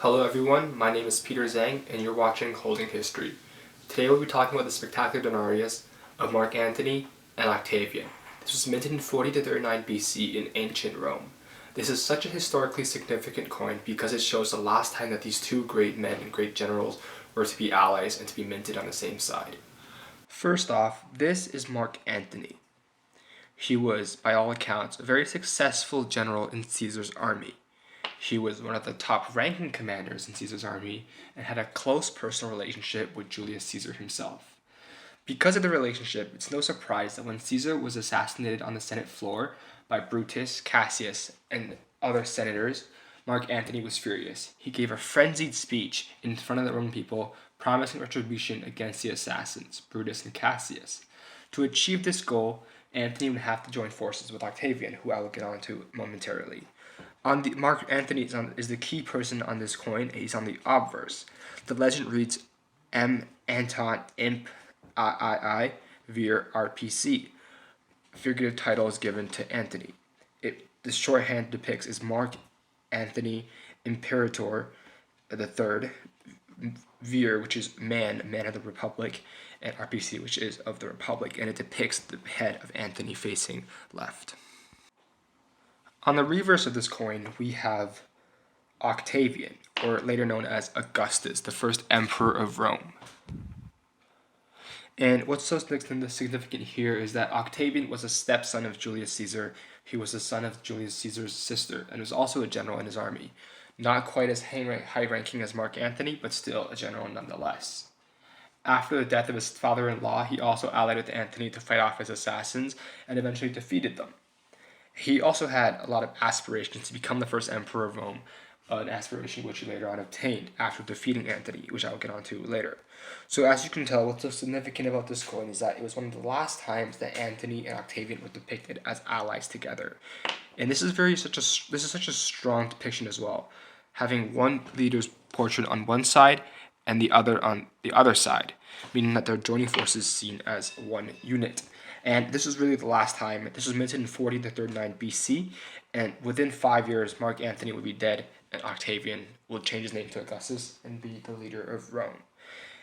Hello everyone, my name is Peter Zhang and you're watching Holding History. Today we'll be talking about the spectacular Denarius of Mark Antony and Octavian. This was minted in 40 to 39 BC in ancient Rome. This is such a historically significant coin because it shows the last time that these two great men and great generals were to be allies and to be minted on the same side. First off, this is Mark Antony. He was, by all accounts, a very successful general in Caesar's army. He was one of the top-ranking commanders in Caesar's army and had a close personal relationship with Julius Caesar himself. Because of the relationship, it's no surprise that when Caesar was assassinated on the Senate floor by Brutus, Cassius, and other senators, Mark Antony was furious. He gave a frenzied speech in front of the Roman people, promising retribution against the assassins, Brutus and Cassius. To achieve this goal, Antony would have to join forces with Octavian, who I will get on to momentarily. Mark Antony is the key person on this coin. He's on the obverse. The legend reads M. Anton Imp III Vir RPC. Figurative title is given to Antony. The shorthand depicts is Mark Antony Imperator III Vir, which is man of the Republic, and RPC, which is of the Republic, and it depicts the head of Antony facing left. On the reverse of this coin, we have Octavian, or later known as Augustus, the first emperor of Rome. And what's so significant here is that Octavian was a stepson of Julius Caesar. He was the son of Julius Caesar's sister, and was also a general in his army. Not quite as high-ranking as Mark Antony, but still a general nonetheless. After the death of his father-in-law, he also allied with Antony to fight off his assassins, and eventually defeated them. He also had a lot of aspirations to become the first emperor of Rome, an aspiration which he later on obtained after defeating Antony, which I will get onto later. So as you can tell, what's so significant about this coin is that it was one of the last times that Antony and Octavian were depicted as allies together. And this is such a strong depiction as well, having one leader's portrait on one side and the other on the other side, meaning that they're joining forces seen as one unit. And this was really the last time. This was minted in 40 to 39 BC, and within 5 years, Mark Antony would be dead, and Octavian would change his name to Augustus and be the leader of Rome.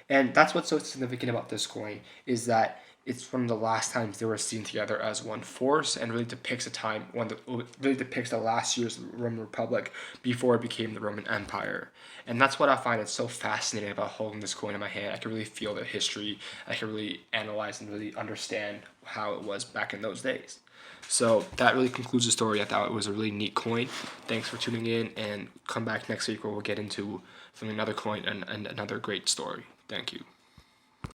And that's what's so significant about this coin, is that it's one of the last times they were seen together as one force, and really depicts the last years of the Roman Republic before it became the Roman Empire. And that's what I find it so fascinating about holding this coin in my hand. I can really feel the history. I can really analyze and really understand how it was back in those days. So that really concludes the story. I thought it was a really neat coin. Thanks for tuning in, and come back next week where we'll get into another coin and another great story. Thank you.